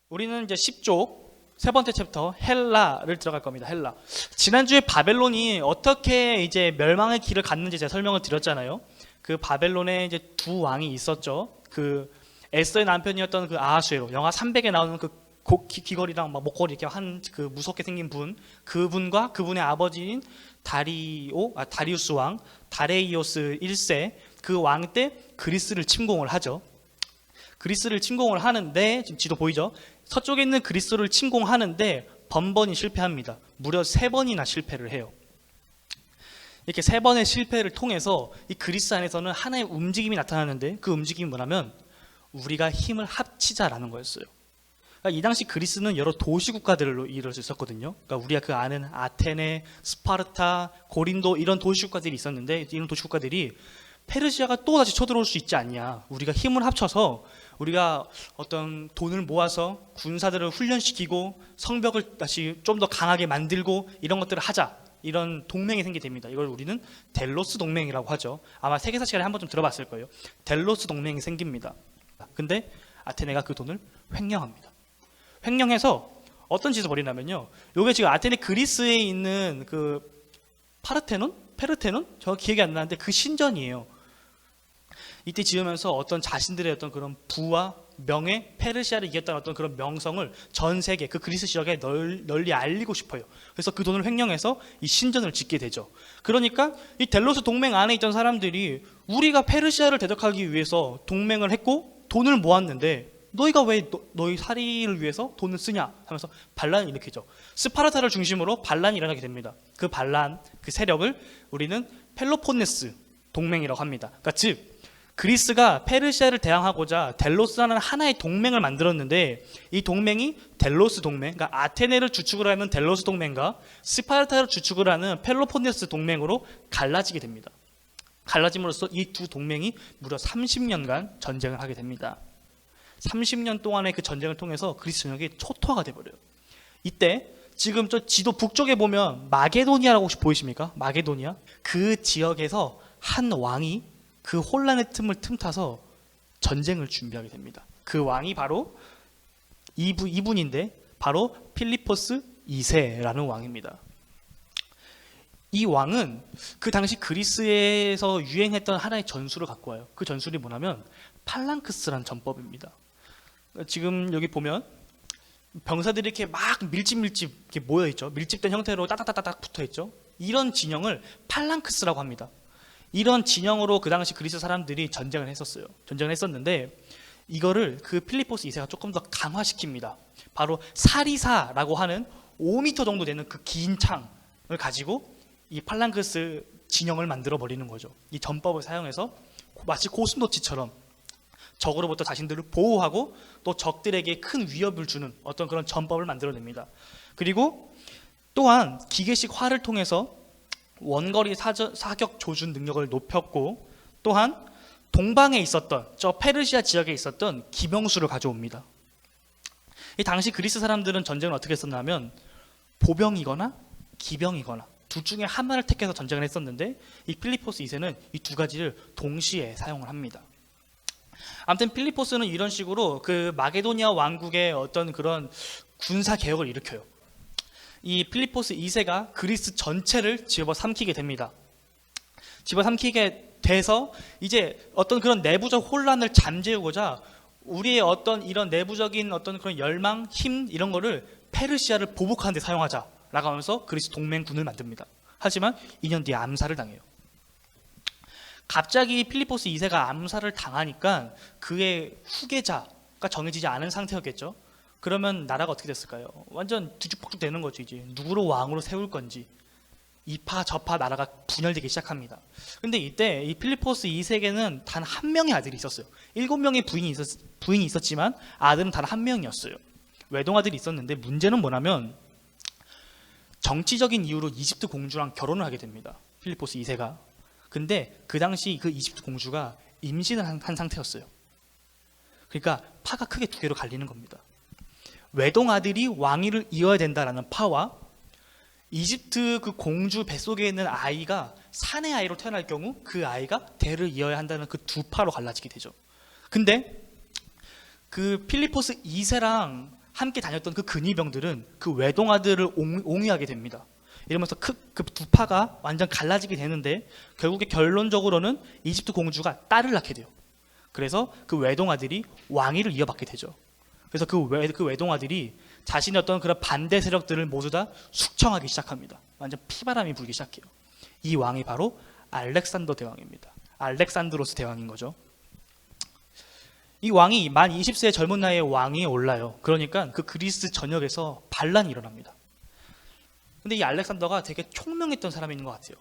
우리는 이제 10쪽 세 번째 챕터 헬라를 들어갈 겁니다. 헬라. 지난주에 바벨론이 어떻게 이제 멸망의 길을 갔는지 제가 설명을 드렸잖아요. 그 바벨론에 이제 두 왕이 있었죠. 그 에스더의 남편이었던 그 아하수에로, 영화 300에 나오는 그 귀걸이랑 막 목걸이 이렇게 한 그 무섭게 생긴 분, 그분과 그분의 아버지인 다리우스 왕, 다레이오스 1세, 그 왕 때 그리스를 침공을 하죠. 그리스를 침공을 하는데, 지금 지도 보이죠? 서쪽에 있는 그리스를 침공하는데 번번이 실패합니다. 무려 3번이나 실패를 해요. 이렇게 3번의 실패를 통해서 이 그리스 안에서는 하나의 움직임이 나타나는데, 그 움직임이 뭐냐면 우리가 힘을 합치자라는 거였어요. 그러니까 이 당시 그리스는 여러 도시국가들로 이루어져 있었거든요. 그러니까 우리가 그 아는 아테네, 스파르타, 고린도 이런 도시국가들이 있었는데, 이런 도시국가들이 페르시아가 또 다시 쳐들어올 수 있지 않냐, 우리가 힘을 합쳐서 우리가 어떤 돈을 모아서 군사들을 훈련시키고 성벽을 다시 좀 더 강하게 만들고 이런 것들을 하자, 이런 동맹이 생기게 됩니다. 이걸 우리는 델로스 동맹이라고 하죠. 아마 세계사 시간에 한번 좀 들어봤을 거예요. 델로스 동맹이 생깁니다. 근데 아테네가 그 돈을 횡령합니다. 횡령해서 어떤 짓을 벌이냐면요, 요게 지금 아테네 그리스에 있는 그 페르테논? 저 기억이 안 나는데 그 신전이에요. 이때 지으면서 어떤 자신들의 어떤 그런 부와 명예, 페르시아를 이겼다는 어떤 그런 명성을 전 세계 그 그리스 지역에 널리 알리고 싶어요. 그래서 그 돈을 횡령해서 이 신전을 짓게 되죠. 그러니까 이 델로스 동맹 안에 있던 사람들이 우리가 페르시아를 대적하기 위해서 동맹을 했고 돈을 모았는데 너희가 왜 너희 살이를 위해서 돈을 쓰냐 하면서 반란을 일으키죠. 스파르타를 중심으로 반란이 일어나게 됩니다. 그 반란, 그 세력을 우리는 펠로폰네스 동맹이라고 합니다. 그러니까 즉 그리스가 페르시아를 대항하고자 델로스라는 하나의 동맹을 만들었는데, 이 동맹이 델로스 동맹, 그러니까 아테네를 주축으로 하는 델로스 동맹과 스파르타를 주축으로 하는 펠로폰네스 동맹으로 갈라지게 됩니다. 갈라짐으로써 이 두 동맹이 무려 30년간 전쟁을 하게 됩니다. 30년 동안의 그 전쟁을 통해서 그리스 전역이 초토화가 돼버려요. 이때 지금 저 지도 북쪽에 보면 마게도니아라고 혹시 보이십니까? 마게도니아? 그 지역에서 한 왕이 그 혼란의 틈을 틈타서 전쟁을 준비하게 됩니다. 그 왕이 바로 이분인데 바로 필리포스 2세라는 왕입니다. 이 왕은 그 당시 그리스에서 유행했던 하나의 전술을 갖고 와요. 그 전술이 뭐냐면 팔랑크스란 전법입니다. 지금 여기 보면 병사들이 이렇게 막 밀집 이렇게 모여 있죠. 밀집된 형태로 따닥따닥 붙어 있죠. 이런 진영을 팔랑크스라고 합니다. 이런 진영으로 그 당시 그리스 사람들이 전쟁을 했었어요. 전쟁을 했었는데 이거를 그 필리포스 2세가 조금 더 강화시킵니다. 바로 사리사라고 하는 5m 정도 되는 그 긴 창을 가지고 이 팔랑크스 진영을 만들어 버리는 거죠. 이 전법을 사용해서 마치 고슴도치처럼 적으로부터 자신들을 보호하고 또 적들에게 큰 위협을 주는 어떤 그런 전법을 만들어냅니다. 그리고 또한 기계식 활을 통해서 원거리 사격 조준 능력을 높였고, 또한 동방에 있었던 저 페르시아 지역에 있었던 기병수를 가져옵니다. 이 당시 그리스 사람들은 전쟁을 어떻게 했었냐면 보병이거나 기병이거나 둘 중에 하나를 택해서 전쟁을 했었는데, 이 필리포스 2세는 이 두 가지를 동시에 사용을 합니다. 아무튼 필리포스는 이런 식으로 그 마게도니아 왕국의 어떤 그런 군사 개혁을 일으켜요. 이 필리포스 2세가 그리스 전체를 집어삼키게 됩니다. 집어삼키게 돼서 이제 어떤 그런 내부적 혼란을 잠재우고자 우리의 어떤 이런 내부적인 어떤 그런 열망, 힘 이런 거를 페르시아를 보복하는 데 사용하자라고 하면서 그리스 동맹군을 만듭니다. 하지만 2년 뒤에 암살을 당해요. 갑자기 필리포스 2세가 암살을 당하니까 그의 후계자가 정해지지 않은 상태였겠죠. 그러면 나라가 어떻게 됐을까요? 완전 뒤죽박죽 되는 거죠. 이제 누구로 왕으로 세울 건지 이파 저파 나라가 분열되기 시작합니다. 근데 이때 이 필리포스 2세에게는 단 한 명의 아들이 있었어요. 7명의 부인이 있었지만 아들은 단 한 명이었어요. 외동아들이 있었는데 문제는 뭐냐면 정치적인 이유로 이집트 공주랑 결혼을 하게 됩니다. 필리포스 2세가. 근데 그 당시 그 이집트 공주가 임신을 한 상태였어요. 그러니까 파가 크게 두 개로 갈리는 겁니다. 외동아들이 왕위를 이어야 된다라는 파와 이집트 그 공주 뱃속에 있는 아이가 사내 아이로 태어날 경우 그 아이가 대를 이어야 한다는 그 두 파로 갈라지게 되죠. 근데 그 필리포스 2세랑 함께 다녔던 그 근위병들은 그 외동아들을 옹위하게 됩니다. 이러면서 그 두 파가 완전 갈라지게 되는데 결국에 결론적으로는 이집트 공주가 딸을 낳게 돼요. 그래서 그 외동아들이 왕위를 이어받게 되죠. 그래서 그 외동아들이 자신의 어떤 그런 반대 세력들을 모두 다 숙청하기 시작합니다. 완전 피바람이 불기 시작해요. 이 왕이 바로 알렉산더 대왕입니다. 알렉산드로스 대왕인 거죠. 이 왕이 만 20세의 젊은 나이에 왕위에 올라요. 그러니까 그 그리스 전역에서 반란이 일어납니다. 근데 이 알렉산더가 되게 총명했던 사람인 것 같아요.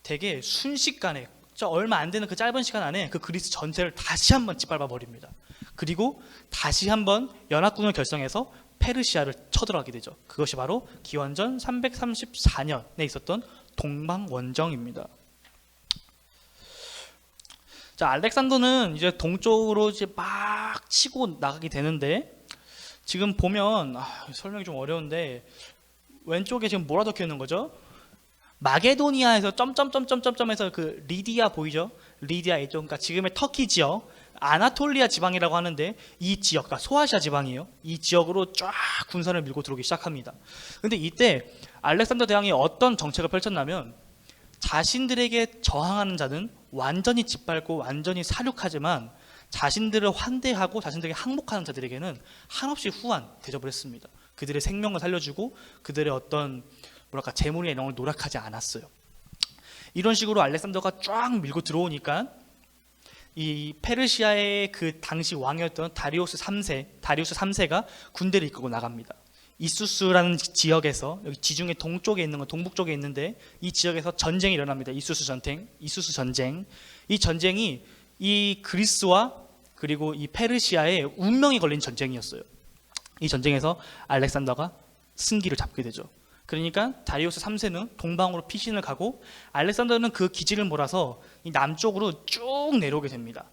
되게 순식간에 얼마 안 되는 그 짧은 시간 안에 그 그리스 전체를 다시 한번 짓밟아 버립니다. 그리고 다시 한번 연합군을 결성해서 페르시아를 쳐들어가게 되죠. 그것이 바로 기원전 334년에 있었던 동방원정입니다. 자, 알렉산더는 이제 동쪽으로 이제 막 치고 나가게 되는데 지금 보면 설명이 좀 어려운데 왼쪽에 지금 뭐라 적혀 있는 거죠? 마게도니아에서 점점점점점점에서 그 리디아 보이죠? 리디아 이쪽, 그러니까 지금의 터키 지역, 아나톨리아 지방이라고 하는데 이 지역, 그러니까 소아시아 지방이에요. 이 지역으로 쫙 군사를 밀고 들어오기 시작합니다. 근데 이때 알렉산더 대왕이 어떤 정책을 펼쳤냐면 자신들에게 저항하는 자는 완전히 짓밟고 완전히 사륙하지만 자신들을 환대하고 자신들에게 항복하는 자들에게는 한없이 후한 대접을 했습니다. 그들의 생명을 살려주고 그들의 어떤 뭐랄까 재물이나 이런 걸 노력하지 않았어요. 이런 식으로 알렉산더가 쫙 밀고 들어오니까 이 페르시아의 그 당시 왕이었던 다리우스 3세가 군대를 이끌고 나갑니다. 이수스라는 지역에서 여기 지중해 동쪽에 있는 건 동북 쪽에 있는데 이 지역에서 전쟁이 일어납니다. 이수스 전쟁. 이 전쟁이 이 그리스와 그리고 이 페르시아의 운명이 걸린 전쟁이었어요. 이 전쟁에서 알렉산더가 승기를 잡게 되죠. 그러니까 다리우스 3세는 동방으로 피신을 가고 알렉산더는 그 기지를 몰아서 이 남쪽으로 쭉 내려오게 됩니다.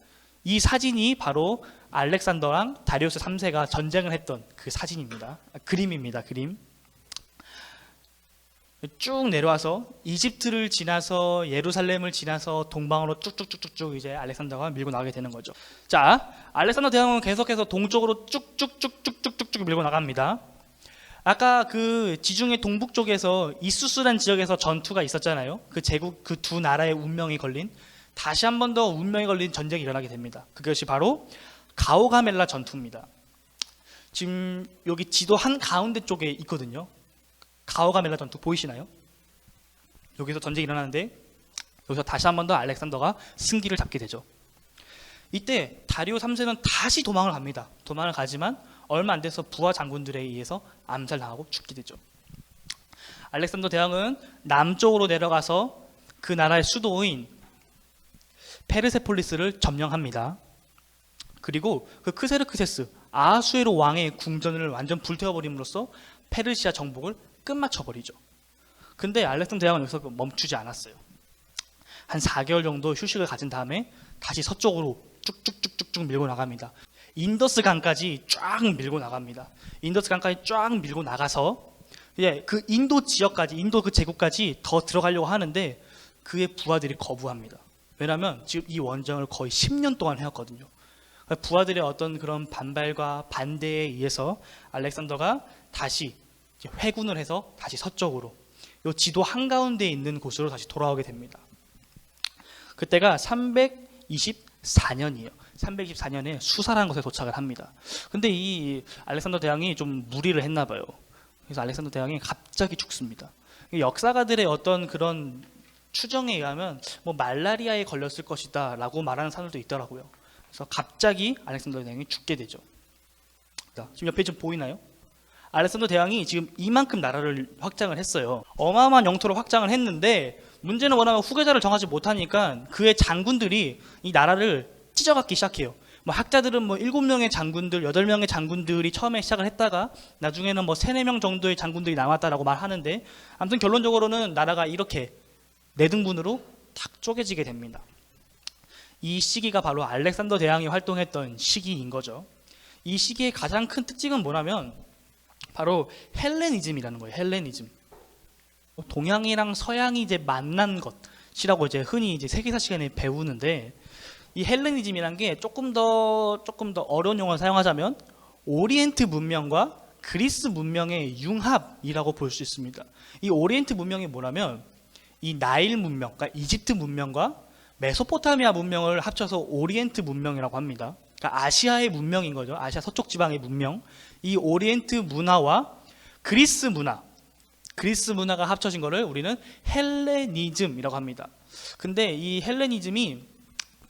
이 사진이 바로 알렉산더랑 다리우스 3세가 전쟁을 했던 그 사진입니다. 그림입니다. 그림. 쭉 내려와서 이집트를 지나서 예루살렘을 지나서 동방으로 쭉쭉쭉쭉 이제 알렉산더가 밀고 나가게 되는 거죠. 자, 알렉산더 대왕은 계속해서 동쪽으로 쭉쭉쭉쭉쭉쭉 밀고 나갑니다. 아까 그 지중해 동북 쪽에서 이수스란 지역에서 전투가 있었잖아요. 그 제국 그 두 나라의 운명이 걸린 다시 한 번 더 운명이 걸린 전쟁이 일어나게 됩니다. 그것이 바로 가오가멜라 전투입니다. 지금 여기 지도 한 가운데 쪽에 있거든요. 가오가멜라 전투 보이시나요? 여기서 전쟁이 일어나는데 여기서 다시 한 번 더 알렉산더가 승기를 잡게 되죠. 이때 다리오 3세는 다시 도망을 갑니다. 도망을 가지만 얼마 안 돼서 부하 장군들에 의해서 암살당하고 죽게 되죠. 알렉산더 대왕은 남쪽으로 내려가서 그 나라의 수도인 페르세폴리스를 점령합니다. 그리고 그 크세르크세스 아하수에로 왕의 궁전을 완전 불태워버림으로써 페르시아 정복을 끝마쳐버리죠. 근데 알렉산더 대왕은 여기서 멈추지 않았어요. 한 4개월 정도 휴식을 가진 다음에 다시 서쪽으로 쭉쭉쭉쭉 밀고 나갑니다. 인더스 강까지 쫙 밀고 나갑니다. 인더스 강까지 쫙 밀고 나가서 이제 그 인도 지역까지, 인도 그 제국까지 더 들어가려고 하는데 그의 부하들이 거부합니다. 왜냐하면 지금 이 원정을 거의 10년 동안 해왔거든요. 부하들의 어떤 그런 반발과 반대에 의해서 알렉산더가 다시 회군을 해서 다시 서쪽으로 이 지도 한가운데에 있는 곳으로 다시 돌아오게 됩니다. 그때가 324년이에요. 324년에 수사라는 곳에 도착을 합니다. 근데 이 알렉산더 대왕이 좀 무리를 했나 봐요. 그래서 알렉산더 대왕이 갑자기 죽습니다. 역사가들의 어떤 그런 추정에 의하면 뭐 말라리아에 걸렸을 것이다 라고 말하는 사람들도 있더라고요. 그래서 갑자기 알렉산더 대왕이 죽게 되죠. 지금 옆에 좀 보이나요? 알렉산더 대왕이 지금 이만큼 나라를 확장을 했어요. 어마어마한 영토를 확장을 했는데 문제는 뭐냐면 후계자를 정하지 못하니까 그의 장군들이 이 나라를 찢어갖기 시작해요. 뭐 학자들은 뭐 7명의 장군들, 8명의 장군들이 처음에 시작을 했다가 나중에는 뭐 3, 4명 정도의 장군들이 남았다라고 말하는데 아무튼 결론적으로는 나라가 이렇게 4등분으로 탁 쪼개지게 됩니다. 이 시기가 바로 알렉산더 대왕이 활동했던 시기인 거죠. 이 시기의 가장 큰 특징은 뭐냐면 바로 헬레니즘이라는 거예요. 헬레니즘. 동양이랑 서양이 이제 만난 것이라고 이제 흔히 이제 세계사 시간에 배우는데 이 헬레니즘이란 게 조금 더 어려운 용어를 사용하자면 오리엔트 문명과 그리스 문명의 융합이라고 볼 수 있습니다. 이 오리엔트 문명이 뭐냐면 이 나일 문명, 그러니까 이집트 문명과 메소포타미아 문명을 합쳐서 오리엔트 문명이라고 합니다. 그러니까 아시아의 문명인 거죠. 아시아 서쪽 지방의 문명. 이 오리엔트 문화와 그리스 문화가 합쳐진 거를 우리는 헬레니즘이라고 합니다. 근데 이 헬레니즘이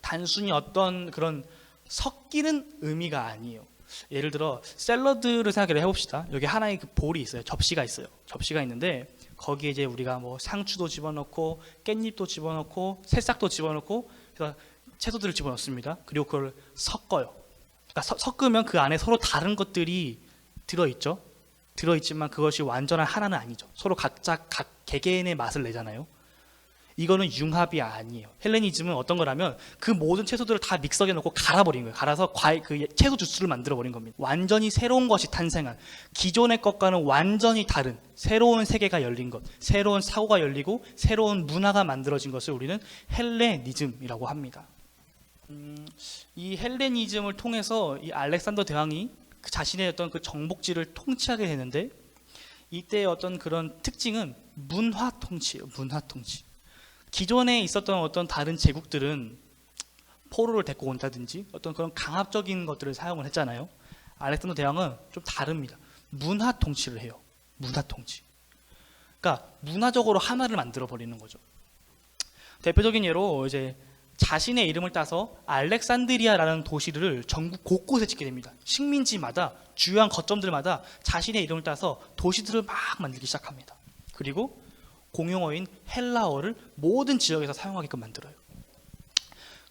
단순히 어떤 그런 섞이는 의미가 아니에요. 예를 들어 샐러드를 생각해 봅시다. 여기 하나의 그 볼이 있어요. 접시가 있어요. 접시가 있는데 거기에 이제 우리가 뭐 상추도 집어넣고 깻잎도 집어넣고 새싹도 집어넣고 그래서 채소들을 집어넣습니다. 그리고 그걸 섞어요. 그러니까 섞으면 그 안에 서로 다른 것들이 들어있죠. 들어있지만 그것이 완전한 하나는 아니죠. 서로 각자 각 개개인의 맛을 내잖아요. 이거는 융합이 아니에요. 헬레니즘은 어떤 거라면 그 모든 채소들을 다 믹서기에 넣고 갈아버린 거예요. 갈아서 그 채소 주스를 만들어버린 겁니다. 완전히 새로운 것이 탄생한, 기존의 것과는 완전히 다른 새로운 세계가 열린 것, 새로운 사고가 열리고 새로운 문화가 만들어진 것을 우리는 헬레니즘이라고 합니다. 이 헬레니즘을 통해서 이 알렉산더 대왕이 그 자신의 어떤 그 정복지를 통치하게 되는데, 이때의 어떤 그런 특징은 문화 통치예요. 문화 통치. 기존에 있었던 어떤 다른 제국들은 포로를 데리고 온다든지 어떤 그런 강압적인 것들을 사용을 했잖아요. 알렉산더 대왕은 좀 다릅니다. 문화 통치를 해요. 문화 통치. 그러니까 문화적으로 하나를 만들어 버리는 거죠. 대표적인 예로 이제 자신의 이름을 따서 알렉산드리아라는 도시를 전국 곳곳에 짓게 됩니다. 식민지마다 주요한 거점들마다 자신의 이름을 따서 도시들을 막 만들기 시작합니다. 그리고 공용어인 헬라어를 모든 지역에서 사용하게끔 만들어요.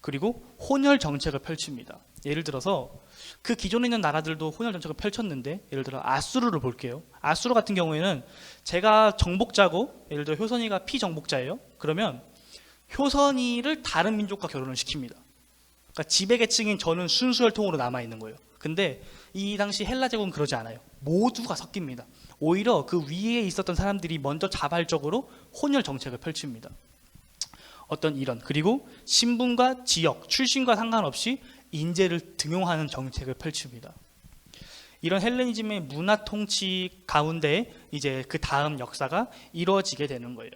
그리고 혼혈 정책을 펼칩니다. 예를 들어서 그 기존에 있는 나라들도 혼혈 정책을 펼쳤는데, 예를 들어 아수르를 볼게요. 아수르 같은 경우에는 제가 정복자고 예를 들어 효선이가 피정복자예요. 그러면 효선이를 다른 민족과 결혼을 시킵니다. 그러니까 지배계층인 저는 순수혈통으로 남아있는 거예요. 근데 이 당시 헬라 제국은 그러지 않아요. 모두가 섞입니다. 오히려 그 위에 있었던 사람들이 먼저 자발적으로 혼혈 정책을 펼칩니다. 어떤 이런, 그리고 신분과 지역, 출신과 상관없이 인재를 등용하는 정책을 펼칩니다. 이런 헬레니즘의 문화 통치 가운데 이제 그 다음 역사가 이루어지게 되는 거예요.